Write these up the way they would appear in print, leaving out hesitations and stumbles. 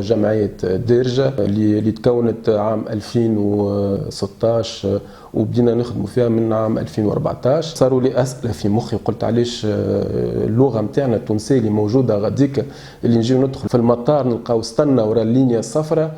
جمعية ديرجة اللي تكونت عام 2016 وبدينا نخدموا فيها من عام 2014. صاروا لي أسئلة في مخي، قلت علاش اللغة متاعنا التونسية اللي موجودة غاديك اللي نجيو ندخل في المطار نلقاو استنى ورا اللينيا الصفراء.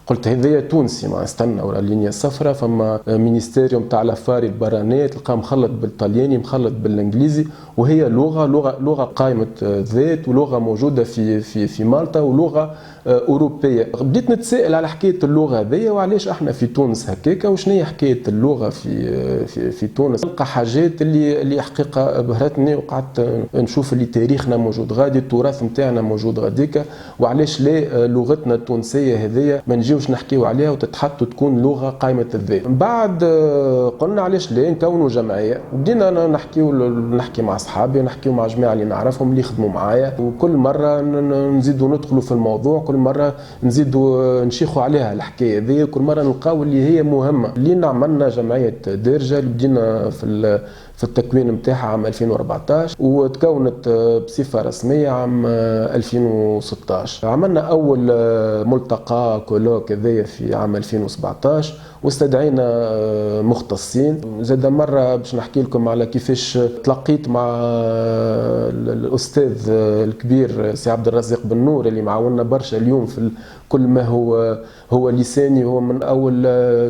قلت هذايا تونسي، ما استنى ورا اللينيا الصفراء. فما مينيستيريوم تاع الافاري البرانيه تلقاه مخلط بالطلياني مخلط بالانجليزي، وهي لغه قائمه ذات، ولغه موجوده في مالطا، ولغه اوروبيه. بديت نتساءل على حكايه اللغه هذيا وعلاش احنا في تونس هكاكا، وشنو هي حكايه اللغه في تونس. نلقى حاجات اللي حقيقه بهرتني، وقعدت نشوف اللي تاريخنا موجود غادي، التراث نتاعنا موجود غاديكا، وعلاش لا لغتنا التونسيه هذيا ما نجيوش نحكيو عليها وتتحط وتكون لغه قائمه الذات. من بعد قلنا علاش لا نكونوا جمعيه، وبدينا نحكي مع اصحابي، نحكيو مع جماعه اللي نعرفهم اللي يخدموا معايا، وكل مره نزيدوا ندخلوا في الموضوع، كل مره نزيدوا نشيخوا عليها الحكايه هذه، كل مره نلقاو اللي هي مهمه. اللي عملنا جمعيه ديرجه اللي بدينا في التكوين نتاعها عام 2014 وتكونت بصفه رسميه عام 2016. عملنا اول ملتقى كولوك هذايا في عام 2017 واستدعينا مختصين. زاد مره باش نحكي لكم على كيفاش تلقيت مع الاستاذ الكبير سي عبد الرزاق بن نور اللي معاونا برشا اليوم في كل ما هو لساني. هو من اول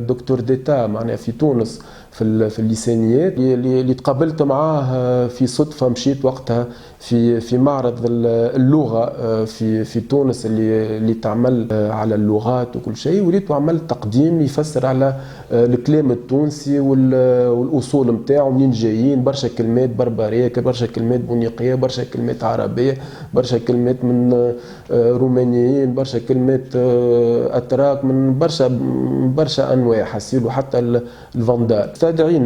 دكتور ديتا معناها في تونس في اللسانيات، اللي تقابلت معاه في صدفه. مشيت وقتها في معرض اللغه في تونس اللي تعمل على اللغات وكل شيء، وليت عمل تقديم يفسر على الكلام التونسي والاصول نتاعو منين جايين. برشا كلمات بربريه، برشا كلمات بونيقيه، برشا كلمات عربيه، برشا كلمات من رومانيين، برشا كلمات اتراك، من برشا انواع حسيلو حتى الفاندال.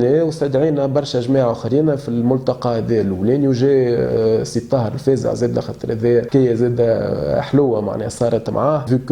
واستدعينا برشا جماعه اخرين في الملتقى هذا الاولاني، وجاء سي طاهر الفازع زاد خاطر هذا حكايه زاد حلوه معناها صارت معاه. فيك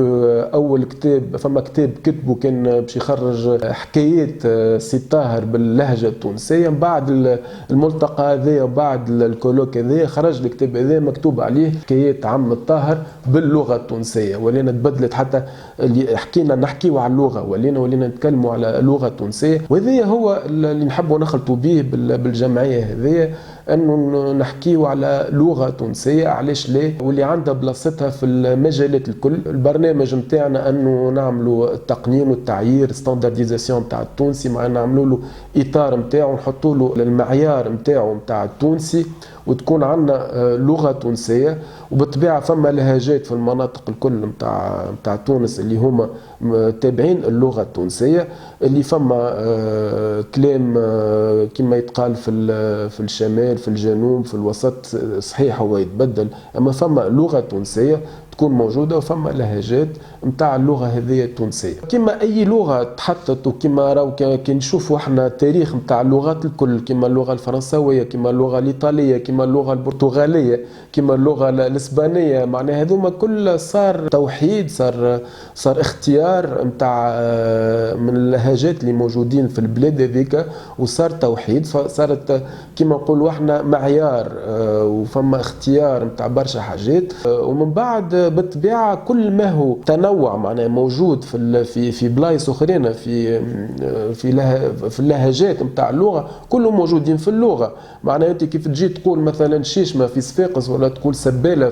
اول كتاب فما كتاب كتبه كان باش يخرج حكايات سي طاهر باللهجه التونسيه. من بعد الملتقى هذا وبعد الكولوك هذا خرج الكتاب هذا مكتوب عليه حكايات عم الطاهر باللغه التونسيه، ولينا تبدلت حتى اللي حكينا نحكيو على اللغه ولينا نتكلموا على اللغه التونسيه. وهذا هو اللي نحبوا نخلطوا به بالجمعيه هذه، انه نحكيو على لغه تونسيه. علاش لا؟ واللي عندها بلاصتها في المجالات الكل. البرنامج نتاعنا انه نعملوا التقنين والتعيير ستاندرديزاسيون نتاع التونسي، مع نعملوا له اطار نتاعو نحطوا له المعيار نتاعو نتاع التونسي، وتكون عندنا لغه تونسيه. وبالطبيعه فما لهجات في المناطق الكل نتاع تونس اللي هما تابعين اللغه التونسيه، اللي فما كلام كما يتقال في الشمال، في الجنوب، في الوسط، صحيح هو يتبدل، اما فما لغه تونسيه تكون موجوده، وفما لهجات نتاع اللغه هذه التونسيه. كما اي لغه تحطت، وكما راهو كي نشوفوا احنا التاريخ نتاع اللغات الكل، كما اللغه الفرنسويه، كما اللغه الايطاليه، كما اللغه البرتغاليه، كما اللغه الاسبانيه، معناها هذوما كل صار توحيد، صار اختيار نتاع من اللهجات اللي موجودين في البلاد هذيك، وصار توحيد. فصارت كما نقولوا احنا معيار، وفما اختيار نتاع برشا حاجات. ومن بعد بالطبيعه كل ما هو تنوع معناه موجود في بلايص اخرين في اللهجات نتاع اللغه، كلهم موجودين في اللغه. معناها انت كيف تجي تقول مثلا شيشمه في صفاقس، ولا تقول سباله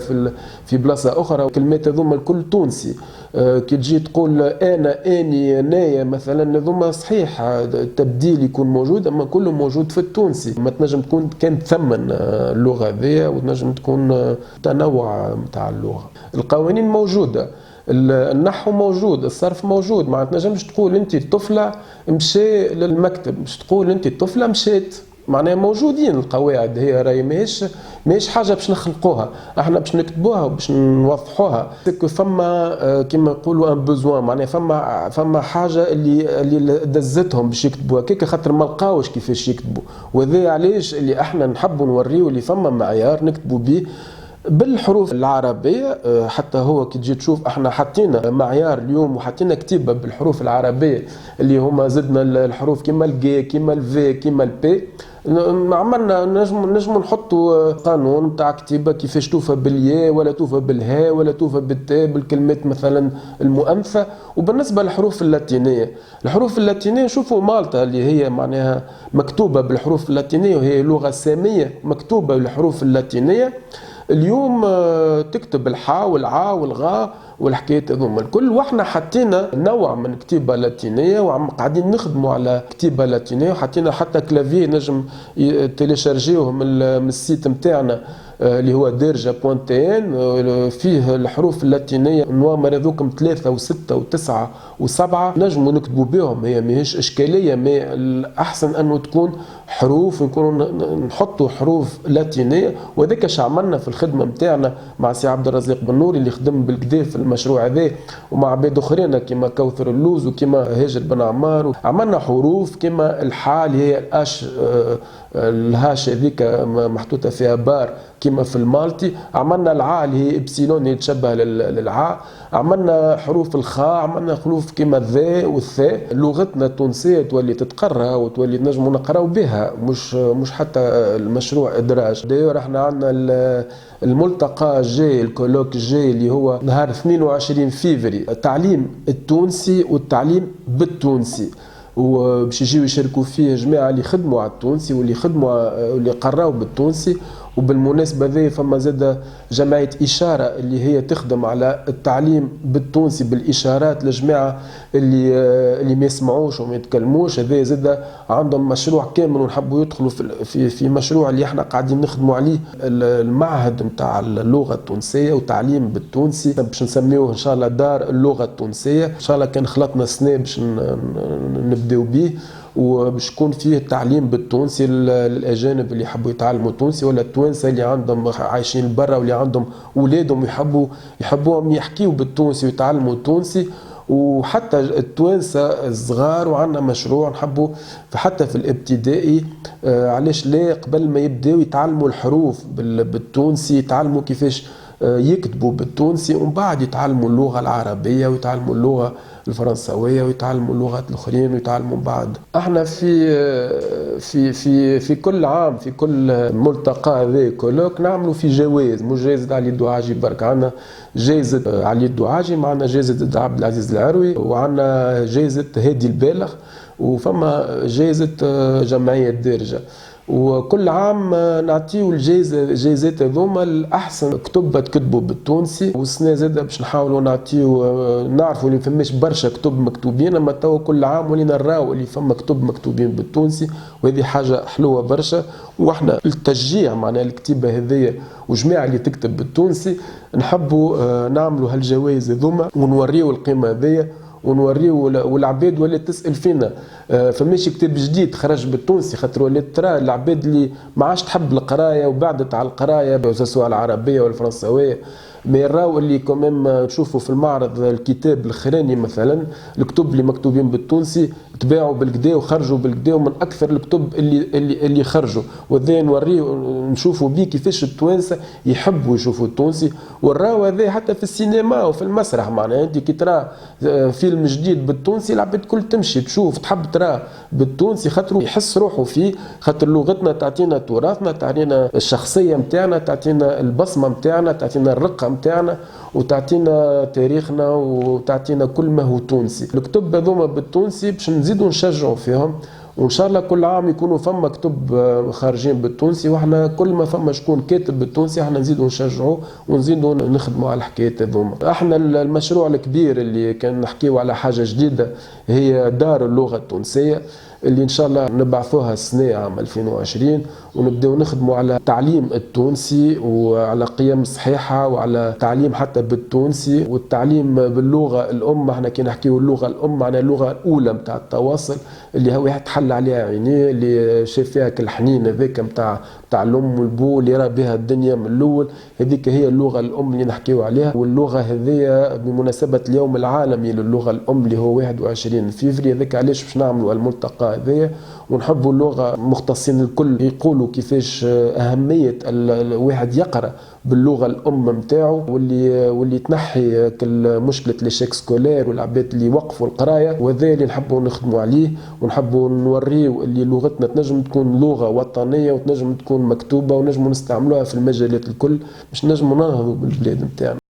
في بلاصه اخرى، الكلمات هذوما الكل تونسي. كي تجي تقول انا، اني، انايا مثلا، هذوما صحيح التبديل يكون موجود، اما كله موجود في التونسي. ما تنجم تكون كانت ثمن اللغه ذي، وتنجم تكون تنوع نتاع اللغه. القوانين موجوده، النحو موجود، الصرف موجود. ما تنجمش تقول انت الطفله مشى للمكتب، مش تقول انت الطفله مشات. معناها موجودين القواعد، هي راهي ماهيش حاجه باش نخلقوها، احنا باش نكتبوها وباش نوضحوها. فما كيما نقولوا ان بوزوان، معناها فما حاجه اللي دزتهم باش يكتبوها كيك، خاطر ما لقاوش كيفاش يكتبوا. وهذا علاش اللي احنا نحبوا نوريو اللي فما معيار نكتبوا به بالحروف العربية. حتى هو كي تجي تشوف احنا حطينا معيار اليوم وحطينا كتيبة بالحروف العربية اللي هما زدنا الحروف كيما الجي كيما الفي كيما البي. عملنا نجموا نحطوا قانون نتاع كتيبة كيفاش توفى بالياء ولا توفى بالهاء ولا توفى بالتاء بالكلمات مثلا المؤنثة. وبالنسبة للحروف اللاتينية، الحروف اللاتينية شوفوا مالطا اللي هي معناها مكتوبة بالحروف اللاتينية وهي لغة سامية مكتوبة بالحروف اللاتينية. اليوم تكتب الحاء والعاء والغاء والحكايات هذوما الكل، واحنا حطينا نوع من كتيبه لاتينيه وقاعدين نخدموا على كتيبه لاتينيه، وحطينا حتى كلافي نجم تيليشارجيوه من السيت نتاعنا اللي هو درجة.tn فيه الحروف اللاتينية نوامر هذوكم 3 و6 و9 و7 نجموا نكتبوا بهم. هي ماهيش إشكالية، ما الأحسن أنه تكون حروف نكونوا نحطوا حروف لاتينية. وذاك اش عملنا في الخدمة نتاعنا مع سي عبد الرزاق بن نور اللي خدم بالكدا في المشروع هذا، ومع عباد اخرين كما كوثر اللوز وكما هاجر بن عمار. عملنا حروف كما الحاء اللي هي الاش الهاش هذيك محطوطة فيها بار كما في المالتي. عملنا العاء اللي هي ابسيلون اللي تشبه للعاء. عملنا حروف الخاء، عملنا حروف كما الذاء والثاء. لغتنا التونسية تولي تتقرا وتولي نجموا نقراو بها، مش حتى المشروع ادراج. دايور احنا عندنا الملتقى الجاي الكولوك الجاي اللي هو نهار 22 فيفري، التعليم التونسي والتعليم بالتونسي، وباش يجيو يشاركوا فيه جماعه اللي يخدموا على التونسي واللي يخدموا واللي قراو بالتونسي. وبالمناسبه ذي فما زاد جمعيه اشاره اللي هي تخدم على التعليم بالتونسي بالاشارات لجماعه اللي ما يسمعوش وما يتكلموش. هذا زاد عندهم مشروع كامل ونحبوا يدخلوا في مشروع اللي احنا قاعدين نخدموا عليه، المعهد نتاع اللغه التونسيه وتعليم بالتونسي، باش نسميوه ان شاء الله دار اللغه التونسيه. ان شاء الله كان خلطنا سنه باش نبداو به، وباش يكون فيه التعليم بالتونسي للاجانب اللي يحبوا يتعلموا تونسي، ولا التوانسه اللي عندهم عايشين برا واللي عندهم اولادهم يحبوهم يحكيوا بالتونسي ويتعلموا التونسي. وحتى التوانسه الصغار وعندنا مشروع نحبوا حتى في الابتدائي علاش لا قبل ما يبداو يتعلموا الحروف بالتونسي، يتعلموا كيفاش يكتبوا بالتونسي، ومن بعد يتعلموا اللغه العربيه ويتعلموا اللغه الفرنسويه ويتعلموا اللغات الاخرين ويتعلموا بعد. احنا في كل عام في كل ملتقى هذا كولوك نعملوا في جوائز، مش جائزه علي الدعاجي برك، عندنا جائزه علي الدعاجي، معنا جائزه عبد العزيز العروي، وعندنا جائزه هادي البالغ، وفما جائزه جمعيه درجه. وكل عام نعطيو الجائزات هذوما الاحسن كتب تكتبوا بالتونسي. والسنه زاده باش نحاولوا نعرفوا اللي فماش برشا كتب مكتوبين، اما توا كل عام ولينا نراو اللي فما كتب مكتوبين بالتونسي، وهذه حاجه حلوه برشا. واحنا التشجيع معناها الكتيبه هذيا وجماعه اللي تكتب بالتونسي نحبوا نعملوا هالجوائز هذوما ونوريو القيمه هذيا ونوريه. والعباد ولات تسال فينا فماشي كتاب جديد خرج بالتونسي، خاطر ولات ترى العباد اللي ما عادش تحب القرايه وبعدت على القرايه سواء العربيه والفرنسويه، ما يراو اللي كمان تشوفوا في المعرض الكتاب الاخراني مثلا الكتب اللي مكتوبين بالتونسي تباعوا بالكدا وخرجوا بالكدا، ومن اكثر الكتب اللي خرجوا. وذا نوريه نشوفوا بيه كيفاش التوانسه يحبوا يشوفوا التونسي. وراو هذا حتى في السينما وفي المسرح، معناها انت كي ترى فيلم جديد بالتونسي العباد الكل تمشي تشوف تحب ترى بالتونسي، خاطر يحس روحه فيه، خاطر لغتنا تعطينا تراثنا، تعطينا الشخصيه نتاعنا، تعطينا البصمه نتاعنا، تعطينا الرقه نتاعنا، وتعطينا تاريخنا، وتعطينا كل ما هو تونسي. الكتب هذوما بالتونسي باش نزيدوا نشجعوا فيهم، وان شاء الله كل عام يكونوا فما كتب خارجين بالتونسي، واحنا كل ما فما شكون كاتب بالتونسي احنا نزيدوا نشجعوا ونزيدوا نخدموا على الحكايات هذوما. احنا المشروع الكبير اللي كان نحكيو على حاجه جديده هي دار اللغه التونسيه، اللي ان شاء الله نبعثوها السنه عام 2020 ونبداو نخدموا على التعليم التونسي وعلى قيم صحيحه وعلى تعليم حتى بالتونسي، والتعليم باللغه الام. احنا كي نحكيو اللغه الام معناها اللغه الاولى نتاع التواصل اللي هو واحد تحل عليها عينيه، اللي شاف فيها كالحنين هذاك نتاع الام والبو اللي راه بها الدنيا من الاول. هذيك هي اللغه الام اللي نحكيو عليها. واللغه هذيا بمناسبه اليوم العالمي للغه الام اللي هو 21 فيفري، هذاك علاش باش نعملوا الملتقى هذايا ونحبوا اللغه مختصين الكل يقولوا كيفاش اهميه الواحد يقرا باللغه الام نتاعو، واللي تنحي كل مشكله ليشيك سكولير والعباد اللي وقفوا القرايه، وهذا اللي نحبوا نخدموا عليه، ونحبوا نوريو اللي لغتنا تنجم تكون لغه وطنيه وتنجم تكون مكتوبه ونجموا نستعملوها في المجالات الكل باش نجموا ننهضوا بالبلاد نتاعنا.